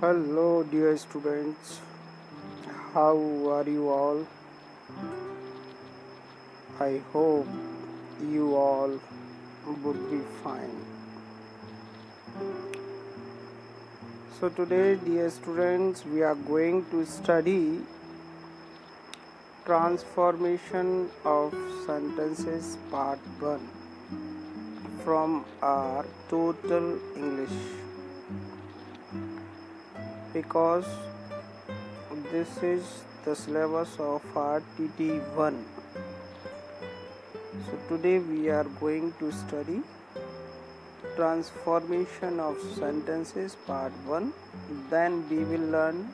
Hello, dear students. How are you all? I hope you all would be fine. So, today, dear students, we are going to study transformation of sentences part 1 from our total English, because this is the syllabus of our TT1. So today we are going to study transformation of sentences part 1. Then we will learn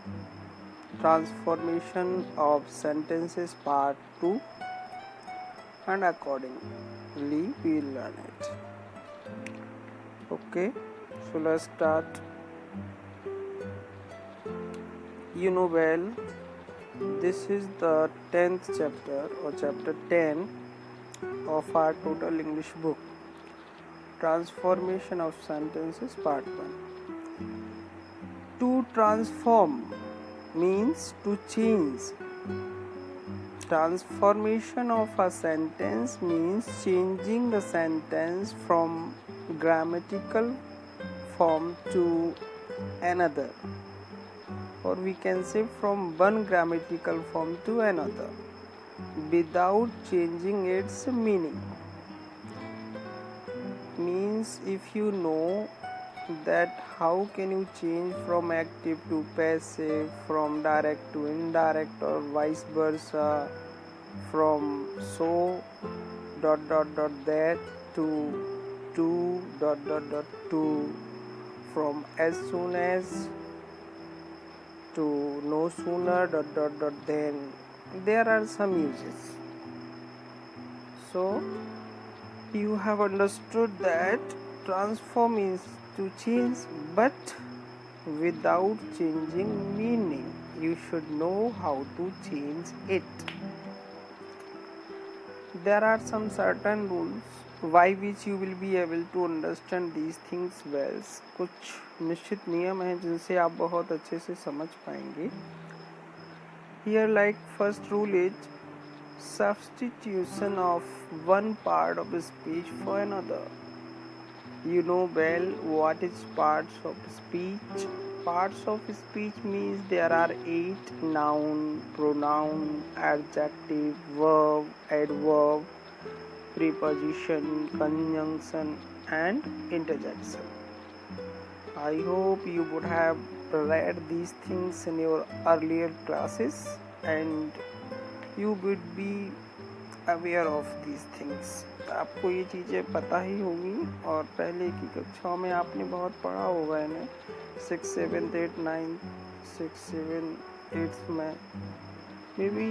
transformation of sentences part 2, and accordingly we will learn it. Okay, so let's start. You know well, this is the 10th chapter or chapter 10 of our total English book, transformation of sentences part 1. To transform means to change. Transformation of a sentence means changing the sentence from grammatical form to another, or we can say from one grammatical form to another without changing its meaning. Means if you know that how can you change from active to passive, from direct to indirect, or vice versa, from so that to to, from as soon as to no sooner then, there are some uses. So you have understood that transform is to change, but without changing meaning. You should know how to change it. There are some certain rules by which you will be able to understand these things well. कुछ निश्चित नियम हैं जिनसे आप बहुत अच्छे से समझ पाएंगे. Here, like first rule is substitution of one part of speech for another. You know well what is parts of speech. Parts of speech means there are 8: noun, pronoun, adjective, verb, adverb, preposition, conjunction, and interjection. I hope you would have read these things in your earlier classes and you would be aware of these things. आपको ये चीज़ें पता ही होंगी और पहले की कक्षाओं में आपने बहुत पढ़ा होगा इन्हें. 6, 7, 8, 9, 6, 7, 8 में may be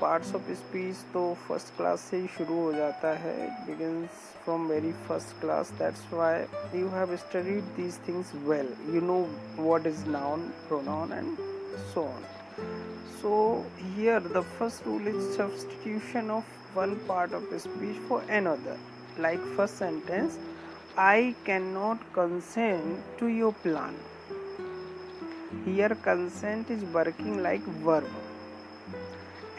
parts of speech तो फर्स्ट क्लास से ही शुरू हो जाता है. It begins from very first class. That's why you have studied these things well. You know what is noun, pronoun and so on. So here the first rule is substitution of one part of speech for another. Like first sentence, I cannot consent to your plan. Here consent is working like verb,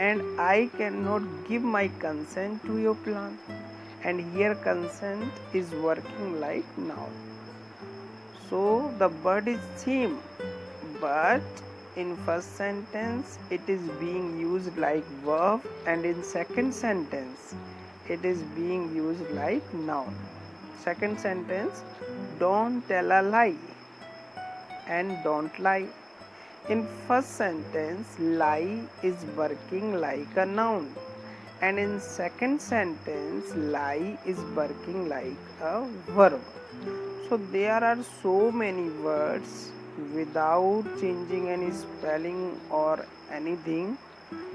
and I cannot give my consent to your plan, and here consent is working like noun. So the word is same, but in first sentence it is being used like verb, and in second sentence it is being used like noun. Second sentence, don't tell a lie and don't lie. In first sentence lie is working like a noun, and in second sentence lie is working like a verb. So there are so many words without changing any spelling or anything,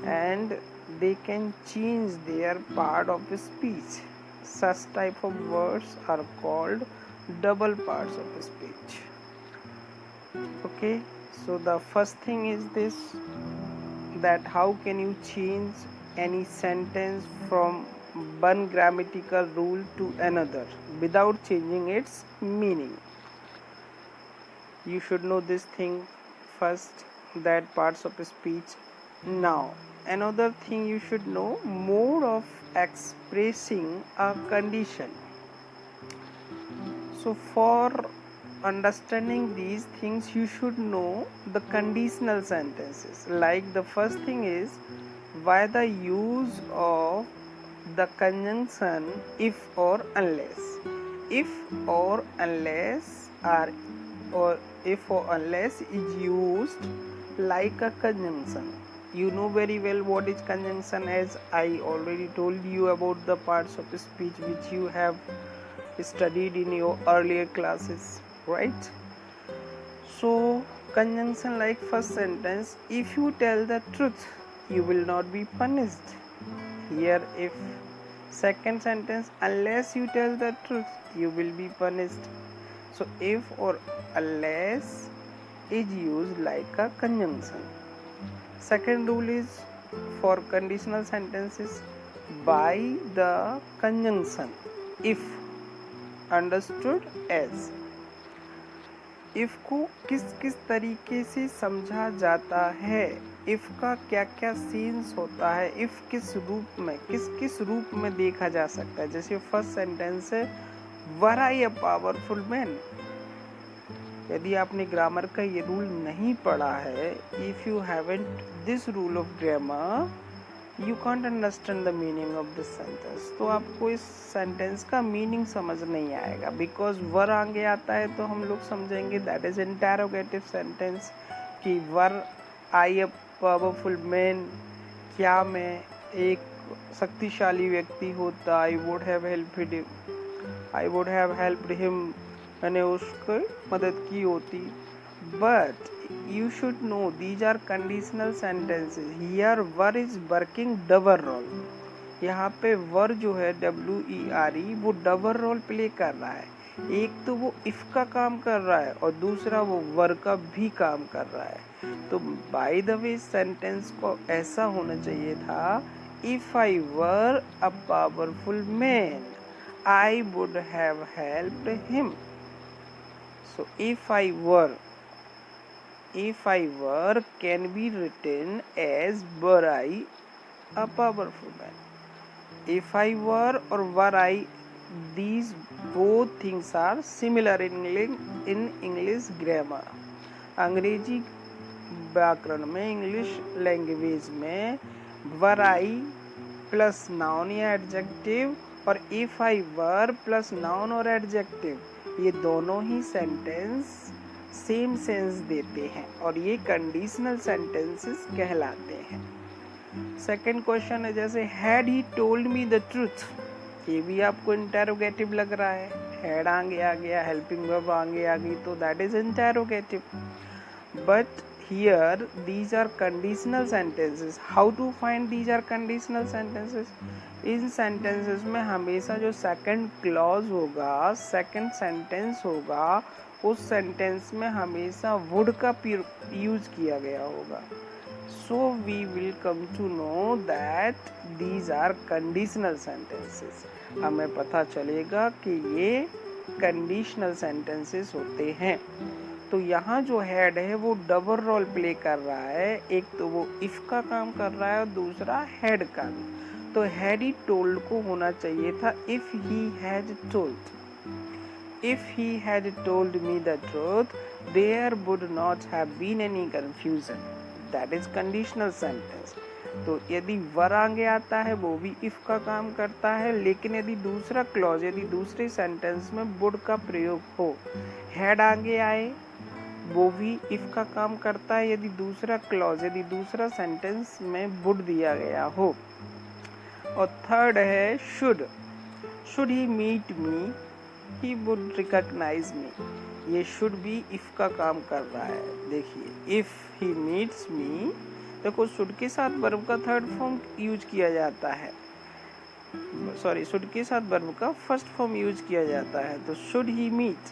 and they can change their part of speech. Such type of words are called double parts of speech. Okay, so the first thing is this, that how can you change any sentence from one grammatical rule to another without changing its meaning. You should know this thing first that parts of speech. Now, another thing you should know, mode of expressing a condition. So for understanding these things, you should know the conditional sentences. Like the first thing is by the use of the conjunction if or unless. If or unless are or if or unless is used like a conjunction. You know very well what is conjunction, as I already told you about the parts of speech which you have studied in your earlier classes, right? So conjunction like first sentence, if you tell the truth you will not be punished. Here if. Second sentence, unless you tell the truth you will be punished. So if or unless is used like a conjunction. Second rule is for conditional sentences, by the conjunction if, understood as. If को किस किस तरीके से समझा जाता है, if का क्या क्या सीन्स होता है, इफ किस रूप में देखा जा सकता है. जैसे फर्स्ट सेंटेंस है, वर आई अ पावरफुल मैन. यदि आपने ग्रामर का ये रूल नहीं पढ़ा है, if you haven't this rule of grammar, you can't understand the meaning of this sentence. तो आपको इस सेंटेंस का मीनिंग समझ नहीं आएगा. बिकॉज वर आगे आता है तो हम लोग समझेंगे दैट इज इंटरोगेटिव सेंटेंस, कि वर आई अ पावरफुल मैन, क्या मैं एक शक्तिशाली व्यक्ति होता, आई वुड हैव हेल्प्ड हिम, मैंने उसको मदद की होती. But you should know these are conditional sentences. Here were is working double role. यहाँ पे वर जो है WERE वो डबल रोल प्ले कर रहा है. एक तो वो इफ का काम कर रहा है और दूसरा वो वर का भी काम कर रहा है. तो बाय द वे सेंटेंस को ऐसा होना चाहिए था, if I were a powerful man I would have helped him. So if I were can be written as were I a powerful man. If I were or were I, these both things are similar in English grammar. अंग्रेजी व्याकरण में, English language में were I plus noun या adjective और if I were plus noun और adjective, ये दोनों ही sentence same sense देते हैं और ये कंडीशनल सेंटेंसेस कहलाते हैं. सेकंड क्वेश्चन है जैसे had he told me the truth. ये भी आपको इंटरोगेटिव लग रहा है. हैड आगे आ गया, हेल्पिंग वर्ब आगे आ गई, तो that is interrogative. But here these are conditional sentences. How to find these are conditional sentences? इन सेंटेंसेस में हमेशा जो सेकंड क्लॉज होगा, सेकंड सेंटेंस होगा, उस सेंटेंस में हमेशा वुड का यूज किया गया होगा. So we will come to know that these are conditional sentences. हमें पता चलेगा कि ये कंडीशनल सेंटेंसेस होते हैं. तो यहाँ जो हेड है वो डबल रोल प्ले कर रहा है. एक तो वो इफ का काम कर रहा है और दूसरा हेड का. तो हैड ही टोल्ड को होना चाहिए था if he had told. If he had told me the truth, there would not have been any confusion. That is conditional sentence. तो यदि वर आगे आता है वो भी इफ का काम करता है, लेकिन यदि दूसरा क्लॉज, यदि दूसरे सेंटेंस में वुड का प्रयोग हो, हैड आगे आए वो भी इफ का काम करता है, यदि दूसरा क्लॉज, यदि दूसरा सेंटेंस में वुड दिया गया हो. और थर्ड है should he meet me, he would recognize me. ये should be if का काम कर रहा है. देखिए if he meets me, देखो should के साथ verb का थर्ड फॉर्म यूज किया जाता है, should के साथ verb का फर्स्ट फॉर्म यूज किया जाता है. तो should he meet,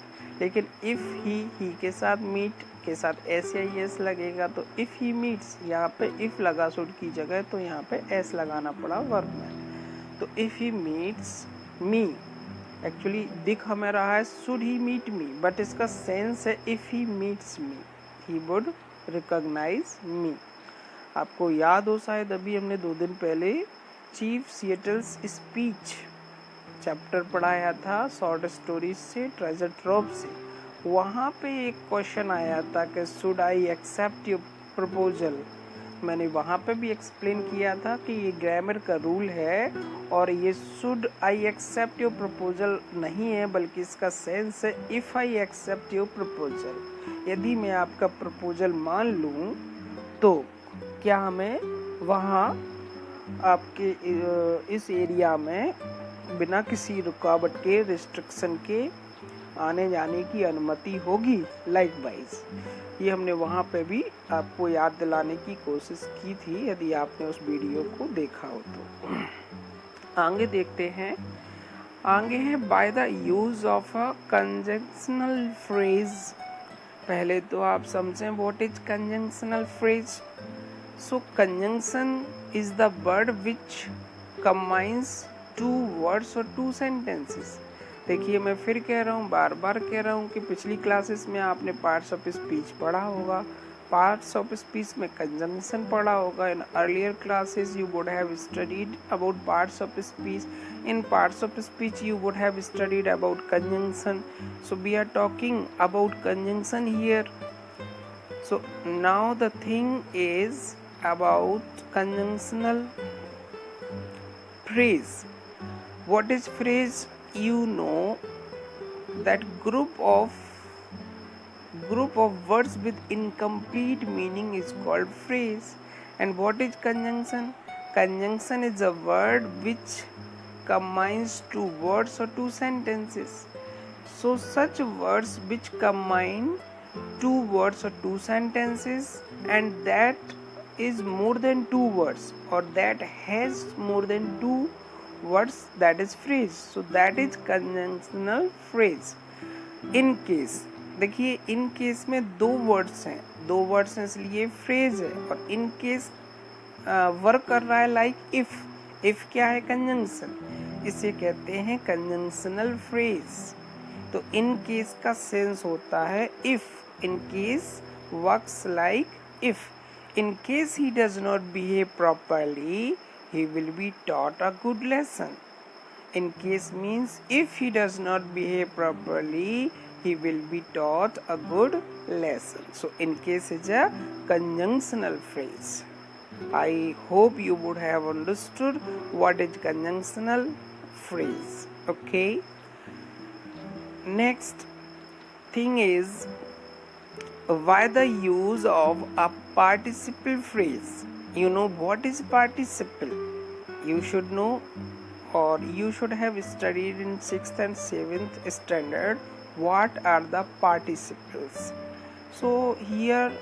लेकिन if he के साथ meet के साथ s या es लगेगा. तो if he meets, यहाँ पे if लगा should की जगह, तो यहाँ पे s लगाना पड़ा verb में. तो if he meets me, actually दिख हमें रहा है should he meet me, but इसका सेंस है if he meets me he would recognize me. आपको याद हो शायद अभी हमने 2 दिन पहले चीफ सिएटल्स स्पीच चैप्टर पढ़ाया था शॉर्ट स्टोरीज से ट्रेजर ट्रोव से। वहाँ पे एक क्वेश्चन आया था कि should I accept your proposal. मैंने वहाँ पे भी एक्सप्लेन किया था कि ये ग्रामर का रूल है और ये should I accept your proposal नहीं है, बल्कि इसका सेंस है if I accept your proposal. यदि मैं आपका प्रपोजल मान लूँ तो क्या हमें वहाँ आपके इस एरिया में बिना किसी रुकावट के रिस्ट्रिक्शन के आने जाने की अनुमति होगी। लाइकवाइज ये हमने वहाँ पे भी आपको याद दिलाने की कोशिश की थी, यदि आपने उस वीडियो को देखा हो तो। आगे देखते हैं, आगे है by the use of a conjunctional phrase. पहले तो आप समझें what is conjunctional phrase. So conjunction is the word which combines 2 words और 2 sentences। देखिए मैं फिर कह रहा हूँ, बार बार कह रहा हूँ कि पिछली क्लासेस में आपने पार्ट्स ऑफ स्पीच पढ़ा होगा, पार्ट्स ऑफ स्पीच में कंजंक्शन पढ़ा होगा। In earlier classes you would have studied about parts of speech. In parts of speech you would have studied about conjunction. So we are talking about conjunction here. So now the thing is about conjunctional phrase. What is phrase? You know that group of words with incomplete meaning is called phrase. And what is conjunction? Conjunction is a word which combines 2 words or 2 sentences. So such words which combine 2 words or 2 sentences and that is more than 2 words or that has more than 2 words, that is phrase. So that is conjunctional phrase. In case, देखिए in case में 2 words हैं, 2 words हैं इसलिए phrase है। और in case work कर रहा है like if क्या है conjunction, इसे कहते हैं conjunctional phrase। तो in case का सेंस होता है if, in case works like if, in case he does not behave properly he will be taught a good lesson. In case means if he does not behave properly he will be taught a good lesson. So in case is a conjunctional phrase. I hope you would have understood what is conjunctional phrase. Okay, next thing is why the use of a participle phrase. You know what is participle? You should know, or you should have studied in 6th and 7th standard what are the participles. So here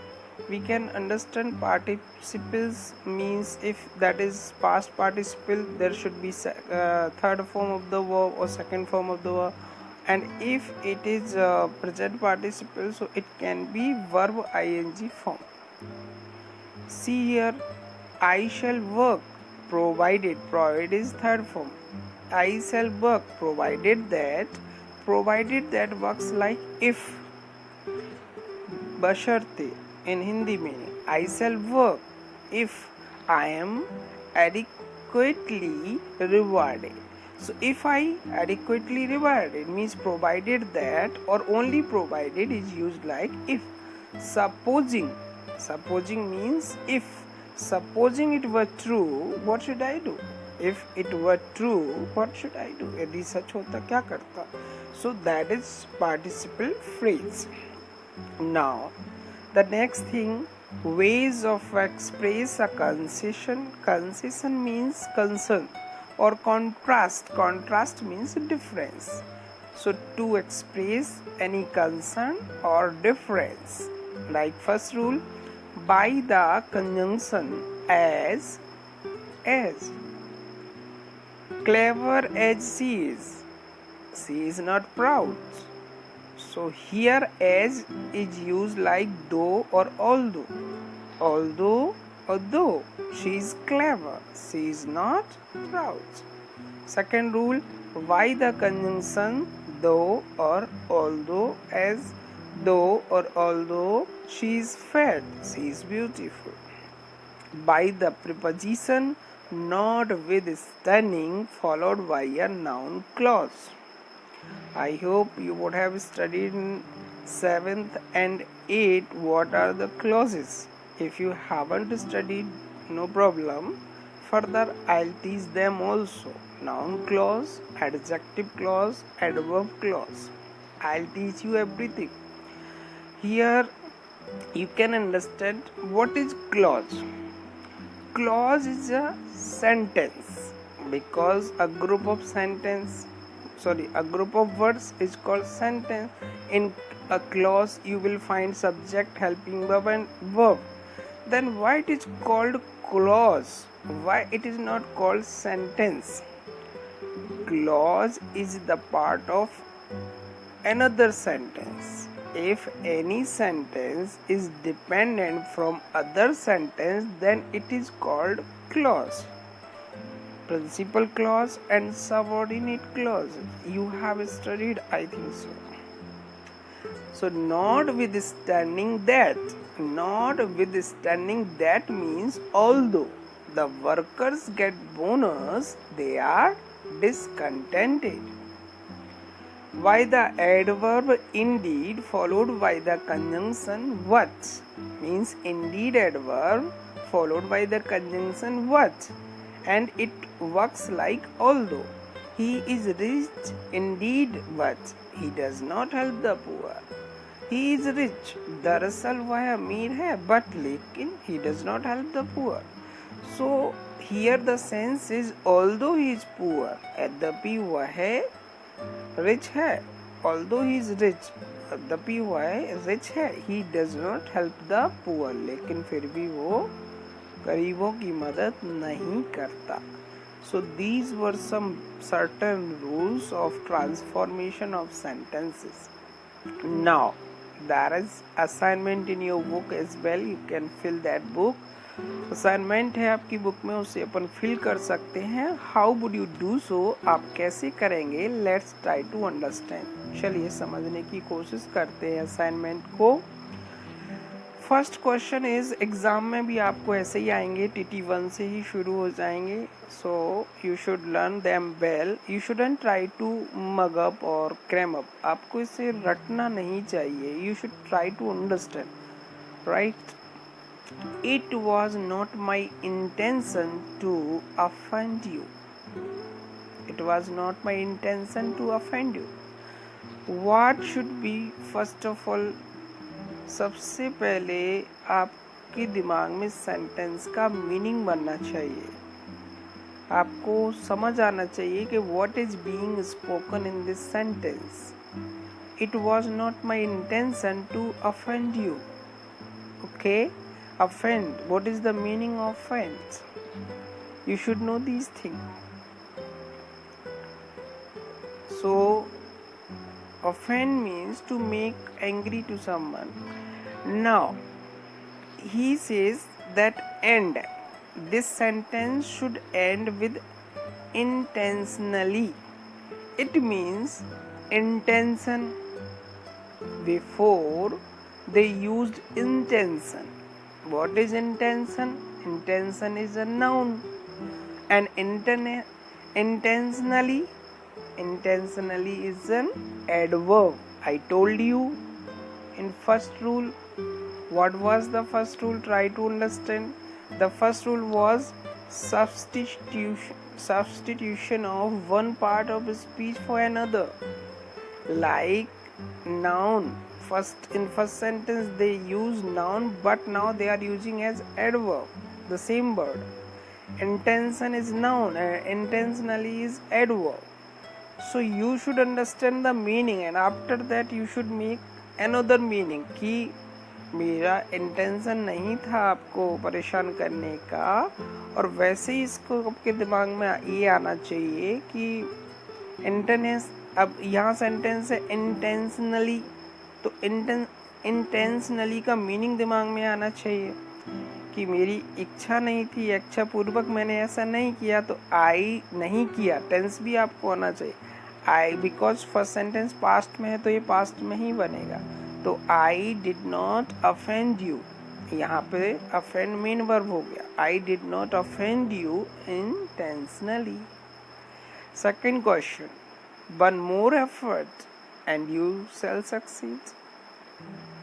we can understand participles means if that is past participle there should be third form of the verb or second form of the verb, and if it is present participle so it can be verb ing form. See here, I shall work, provided is third form. I shall work provided that works like if, बशर्ते in Hindi meaning I shall work if I am adequately rewarded. So if I adequately rewarded means provided that or only provided is used like if. Supposing means if. Supposing it were true, what should I do? If it were true, what should I do? यदि सच होता क्या करता? So that is participle phrase. Now, the next thing, ways of express a concession. Concession means concern or contrast. Contrast means difference. So to express any concern or difference, like first rule, by the conjunction as. Clever as she is not proud. So here as is used like though or although. Although or though she is clever, she is not proud. Second rule, why the conjunction though or although as though or although she is fat, she is beautiful. By the preposition notwithstanding followed by a noun clause. I hope you would have studied in 7th and 8th what are the clauses. If you haven't studied, no problem. Further, I'll teach them also. Noun clause, adjective clause, adverb clause. I'll teach you everything. Here you can understand what is clause. Clause is a sentence because a group of words is called sentence. In a clause you will find subject, helping verb and verb. Then why it is called clause? Why it is not called sentence? Clause is the part of another sentence. If any sentence is dependent from other sentence, then it is called clause. Principal clause and subordinate clause. You have studied, I think so. So notwithstanding that means although the workers get bonus, they are discontented. Why the adverb indeed followed by the conjunction what means indeed adverb followed by the conjunction what, and it works like although. He is rich indeed, but he does not help the poor. He is rich, दरअसल वह अमीर है, but लेकिन he does not help the poor. So here the sense is although he is poor, यद्यपि वह rich है, although he is rich, यद्यपि वह rich है, he does not help the poor, लेकिन फिर भी वो गरीबों की मदद नहीं करता. So these were some certain rules of transformation of sentences. Now there is assignment in your book as well. You can fill that book. Assignment है आपकी बुक में, उसे अपन फिल कर सकते हैं. How would you do so? आप कैसे करेंगे? Let's try to understand. चलिए समझने की कोशिश करते हैं असाइनमेंट को. फर्स्ट क्वेश्चन इज, एग्जाम में भी आपको ऐसे ही आएंगे, TT1 से ही शुरू हो जाएंगे. So you should learn them well. You shouldn't try to mug up और क्रैम अप. आपको इसे रटना नहीं चाहिए. You should try to understand, right? It was not my intention to offend you. It was not my intention to offend you. What should be first of all? सबसे पहले आपके दिमाग में सेंटेंस का मीनिंग बनना चाहिए. आपको समझ आना चाहिए कि what is being spoken in this sentence. It was not my intention to offend you. Okay? Offend, what is the meaning of offense? You should know these things. So offend means to make angry to someone. Now he says that end, this sentence should end with intentionally. It means intention. Before they used intention. What is intention? Intention is a noun. And intentionally is an adverb. I told you in first rule. What was the first rule? Try to understand. The first rule was substitution of one part of speech for another. Like noun. In first sentence they use noun, but now they are using as adverb the same word. Intention is noun and intentionally is adverb. So you should understand the meaning, and after that you should make another meaning कि मेरा intention नहीं था आपको परेशान करने का. और वैसे ही इसको आपके दिमाग में ये आना चाहिए कि इंटेंस, अब यहाँ सेंटेंस है इंटेंशनली, तो इंटेंशनली का मीनिंग दिमाग में आना चाहिए कि मेरी इच्छा नहीं थी, इच्छा पूर्वक मैंने ऐसा नहीं किया. तो आई नहीं किया, टेंस भी आपको आना चाहिए. आई, बिकॉज फर्स्ट सेंटेंस पास्ट में है तो ये पास्ट में ही बनेगा. तो I did not offend you, यहाँ पे अफेंड मेन वर्ब हो गया, I did not offend you intentionally. Second question, one more effort and you shall succeed.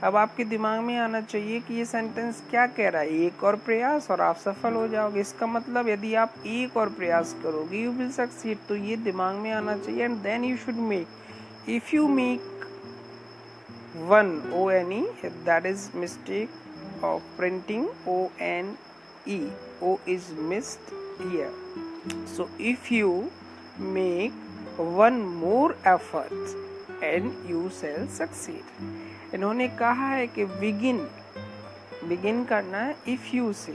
अब आपके दिमाग में आना चाहिए कि ये सेंटेंस क्या कह रहा है, एक और प्रयास और आप सफल हो जाओगे। इसका मतलब यदि आप एक और प्रयास करोगे यू विल सक्सीड, तो ये दिमाग में आना चाहिए। And then you should make, if you make one one, that is mistake of printing one, o is missed here. So if you make one more effort and you shall succeed. इन्होंने कहा है कि begin करना है if you से,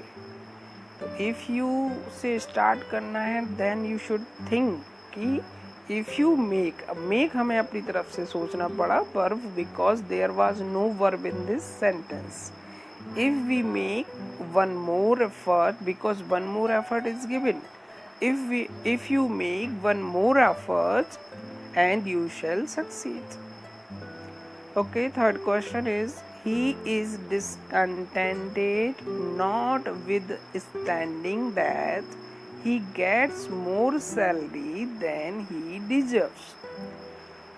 तो if you से start करना है, then you should think कि if you make, अब make हमें अपनी तरफ से सोचना पड़ा verb because there was no verb in this sentence. If we make one more effort, because one more effort is given, if you make one more effort and you shall succeed. Okay, third question is, he is discontented not with standing that he gets more salary than he deserves.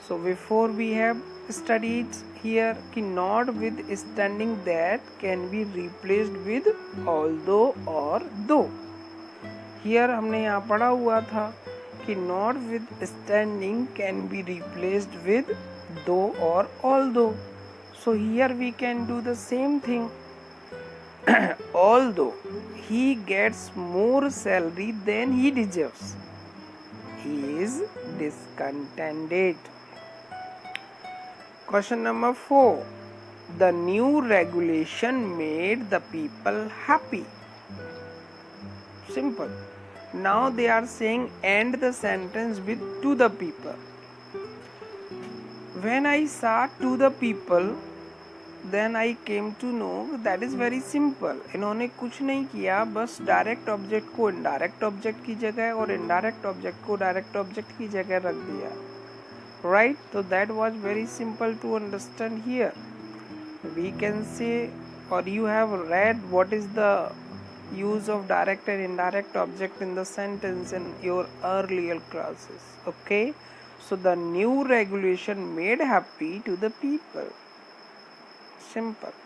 So before we have studied here कि not with standing that can be replaced with although or though. Here हमने यहाँ पढ़ा हुआ था कि not with standing can be replaced with though or although. So here we can do the same thing. Although he gets more salary than he deserves, he is discontented. Question number 4, the new regulation made the people happy. Simple. Now they are saying end the sentence with to the people. When I saw to the people, then I came to know that is very simple. इन्होंने कुछ नहीं किया, बस direct object को indirect object की जगह और indirect object को डायरेक्ट ऑब्जेक्ट की जगह रख दिया, राइट? तो that was very simple to understand here. We can say, और you have read what is the use of direct and indirect object in the sentence in your earlier classes. Okay, so the new regulation made happy to the people. Simple.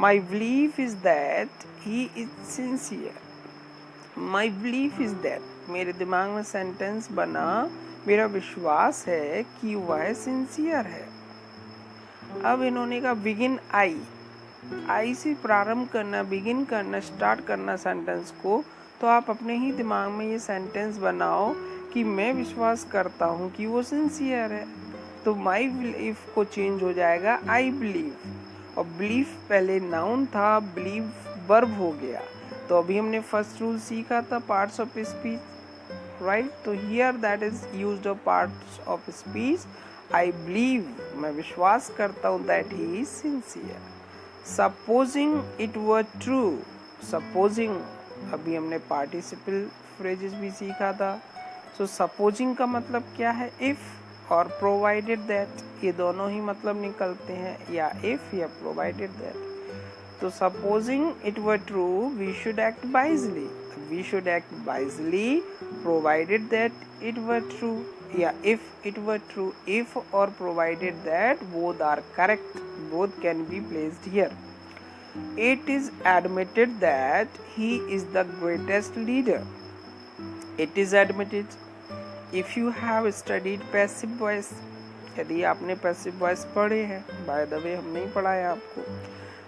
My belief is that he is sincere. My belief is that, मेरे दिमाग में sentence बना, मेरा विश्वास है कि वह sincere है. अब इन्होंने कहा बिगिन आई से प्रारंभ करना, बिगिन करना, स्टार्ट करना सेंटेंस को, तो आप अपने ही दिमाग में ये सेंटेंस बनाओ कि मैं विश्वास करता हूँ कि वो सिंसियर है. तो माई बिलीफ को चेंज हो जाएगा आई बिलीव, और बिलीफ पहले नाउन था, बिलीव वर्ब हो गया. तो अभी हमने फर्स्ट रूल सीखा था पार्ट्स ऑफ स्पीच, राइट? तो here that is used of parts of speech. I believe, मैं विश्वास करता हूँ, that he is sincere. Supposing it were true, supposing अभी हमने पार्टिसिपल फ्रेजेस भी सीखा था. सो सपोजिंग का मतलब क्या है? इफ और प्रोवाइडेड दैट, ये दोनों ही मतलब निकलते हैं, या इफ या प्रोवाइडेड दैट. तो supposing it were true we should act wisely, we should act wisely provided that it were true, या if it were true. If or provided that both are correct, both can be placed here. It is admitted that he is the greatest leader. It is admitted. If you have studied passive voice, यदि आपने passive voice पढ़े हैं, by the way हम नहीं पढ़ाया आपको,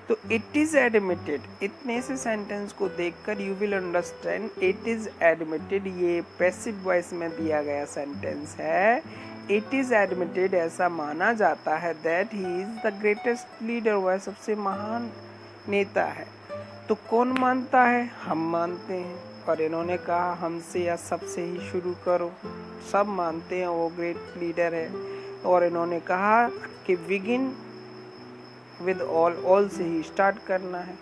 तो it is admitted, इतने से सेंटेंस को देखकर you will understand it is admitted ये passive voice में दिया गया सेंटेंस है. It is admitted ऐसा माना जाता है that he is the greatest leader, वह सबसे महान नेता है. तो कौन मानता है? हम मानते हैं. और इन्होंने कहा हमसे या सबसे ही शुरू करो, सब मानते हैं वो ग्रेट लीडर है. और इन्होंने कहा कि बिगिन विद ऑल से ही स्टार्ट करना है.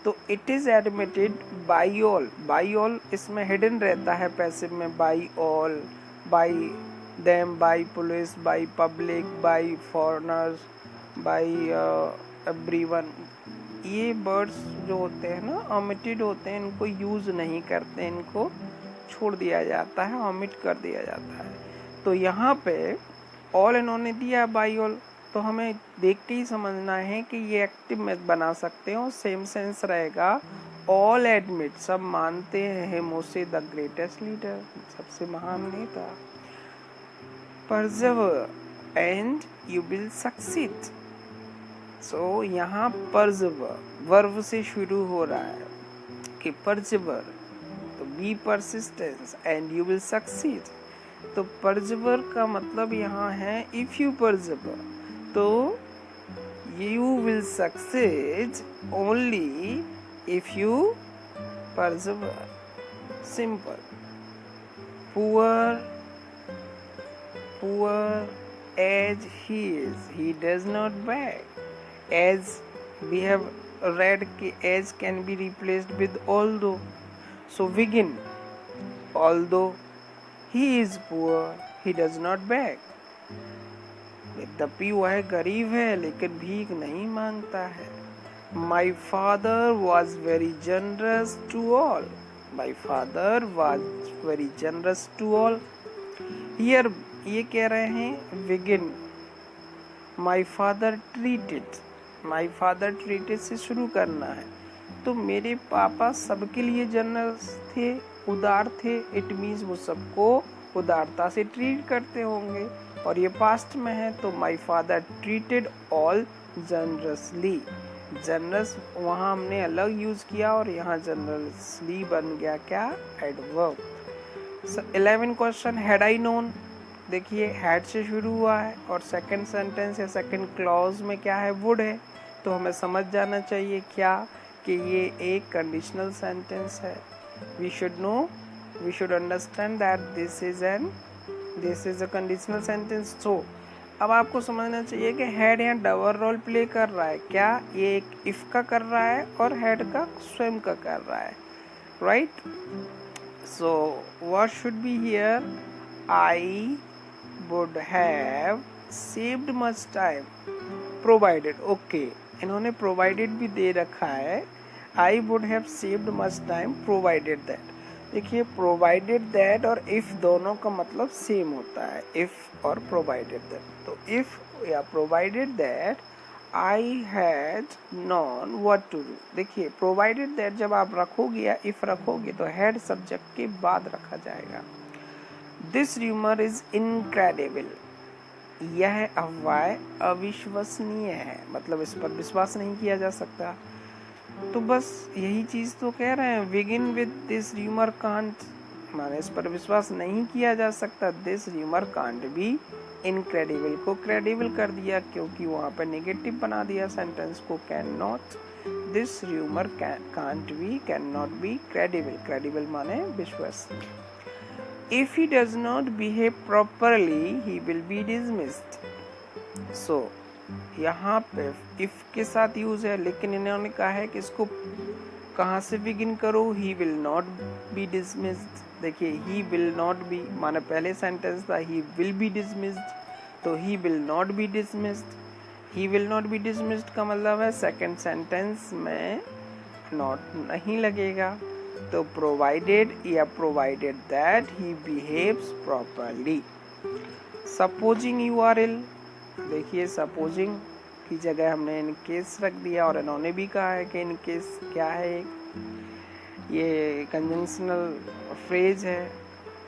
तो it is admitted by all, by all इसमें हिडन रहता है पैसिव में, by all, by them, by police, by public, by foreigners, by everyone. ये वर्ड्स जो होते हैं ना ओमिटेड होते हैं, इनको यूज नहीं करते, इनको छोड़ दिया जाता है, ओमिट कर दिया जाता है। तो यहाँ पे ऑल इन्होंने दिया बाई ऑल, तो हमें देख के ही समझना है कि ये एक्टिव में बना सकते हो। सेम सेंस रहेगा ऑल एडमिट, सब मानते हैं उसे द ग्रेटेस्ट लीडर, सबसे महान नेता। परसेवर एंड यू विल सक्सीड। सो यहाँ परसेवर वर्ब से शुरू हो रहा है कि परसेवर, तो be persistence and you will succeed. तो परसेवर का मतलब यहाँ है इफ यू परसेवर, तो you will succeed only if you persevere. Simple. Poor as he is, he does not beg. As we have read, as can be replaced with although. So begin. Although he is poor, he does not beg. यद्यपि वह गरीब है लेकिन भीख नहीं मांगता है। My father was very generous to all. My father was very generous to all. Here ये कह रहे हैं begin. My father treated. My father treated से शुरू करना है। तो मेरे पापा सबके लिए जनरस थे, उदार थे। इट मीन्स वो सबको उदारता से ट्रीट करते होंगे, और ये पास्ट में है, तो my father treated all generously. Generous वहाँ हमने अलग यूज किया और यहाँ जनरसली बन गया क्या, adverb. 11 question, had I known. देखिए हैड से शुरू हुआ है और सेकंड सेंटेंस या सेकंड क्लॉज में क्या है, वुड है। तो हमें समझ जाना चाहिए क्या, कि ये एक कंडीशनल सेंटेंस है। We should know, we should understand that this is a conditional sentence. So अब आपको समझना चाहिए कि हेड यहाँ डबल रोल प्ले कर रहा है। क्या ये एक इफ का कर रहा है और हेड का स्वयं का कर रहा है, right. So what should be here, I would have saved much time provided. Okay, इन्होंने प्रोवाइडेड भी दे रखा है। I would have saved much time provided that. देखिए प्रोवाइडेड दैट और इफ दोनों का मतलब सेम होता है, इफ और प्रोवाइडेड दैट। तो इफ या provided that I had known what to do. देखिए प्रोवाइडेड दैट जब आप रखोगे या इफ रखोगे तो हैड सब्जेक्ट के बाद रखा जाएगा। This rumour is incredible. यह अफवाह अविश्वसनीय है, मतलब इस पर विश्वास नहीं किया जा सकता। तो बस यही चीज तो कह रहे हैं, begin with this rumour can't, माने इस पर विश्वास नहीं किया जा सकता। दिस र्यूमर कांट भी इनक्रेडिबल को क्रेडिबल कर दिया, क्योंकि वहां पर नेगेटिव बना दिया सेंटेंस को, can not. This rumour can't be, can not be credible. Credible माने विश्वसनीय। If he does not behave properly he will be dismissed. So यहाँ पे इफ के साथ यूज है, लेकिन इन्होंने कहा है कि इसको कहाँ से बिगिन करो, he will not be dismissed. देखिए ही विल नॉट बी माने पहले सेंटेंस था ही विल बी डिसमिस्ड, तो he will not be dismissed. He will not be dismissed का मतलब है सेकंड सेंटेंस में नॉट नहीं लगेगा। तो प्रोवाइडेड या provided that he behaves properly. Supposing you are ill. देखिए सपोजिंग की जगह हमने इन केस रख दिया, और इन्होंने भी कहा है कि इन केस क्या है, ये कंजंक्शनल फ्रेज है।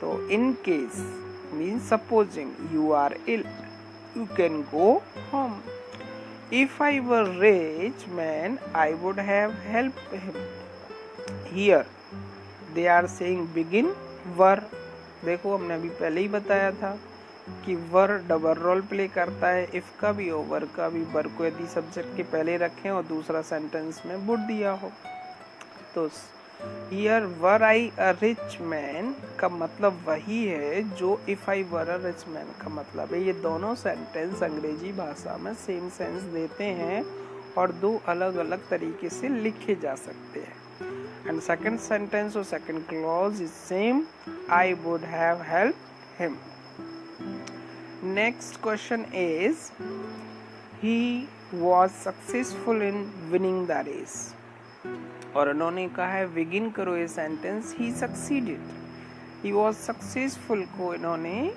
तो in case means supposing you are ill, you can go home. If I were rich man I would have help him. Here they are saying begin were. देखो हमने अभी पहले ही बताया था कि वर डबल रोल प्ले करता है, इफ का भी और वर का भी। वर को यदि सब्जेक्ट के पहले रखें और दूसरा सेंटेंस में वुड दिया हो। तो here were I a rich man का मतलब वही है जो if I were a rich man का मतलब है। ये दोनों सेंटेंस अंग्रेजी भाषा में सेम सेंस देते हैं और दो अलग अलग तरीके से लिखे जा सकते हैं। एंड सेकंड सेंटेंस और second clause is same, I would have help him. Next question is, he was successful in winning the race. और उन्होंने कहा है बिगिन करो ये sentence he succeeded, he was successful को इन्होंने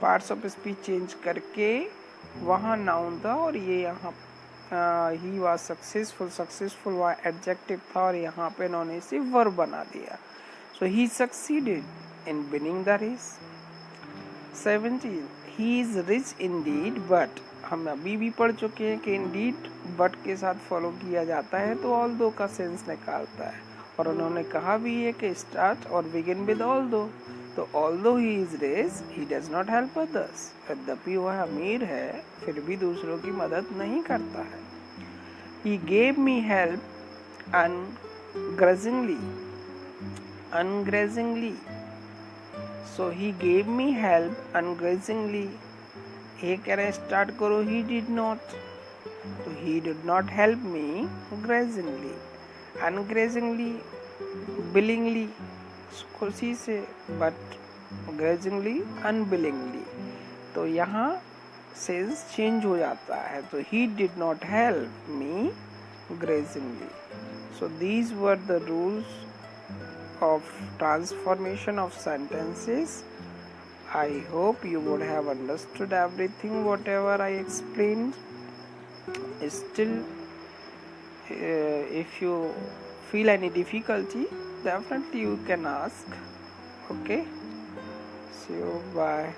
पार्ट्स ऑफ स्पीच चेंज करके वहाँ नाउन था और ये यहाँ ही वॉज सक्सेसफुल वह एडजेक्टिव था और यहाँ पे इन्होंने इसे वर्ब बना दिया. So he succeeded in winning the race. 17 he is rich indeed but, हम अभी भी पढ़ चुके हैं कि इंडीड बट के साथ फॉलो किया जाता है तो ऑल्दो का सेंस निकालता है. और उन्होंने कहा भी है कि स्टार्ट और बिगिन विद ऑल्दो. तो although he is rich he does not help others, यद्यपि वह अमीर है फिर भी दूसरों की मदद नहीं करता है. He gave me help ungrudgingly. So he gave me help ungrudgingly. ये कह रहे स्टार्ट करो, ही डिड नॉट, तो he did not help me grudgingly. Ungrudgingly willingly खुशी से, बट ग्रेजुअली अनबिलिंगली. तो यहाँ सेंस चेंज हो जाता है. तो he did not help me gradually. So these were the rules of transformation of sentences. I hope you would have understood everything whatever I explained. Still, if you feel any difficulty, definitely you can ask. Okay, see you, bye.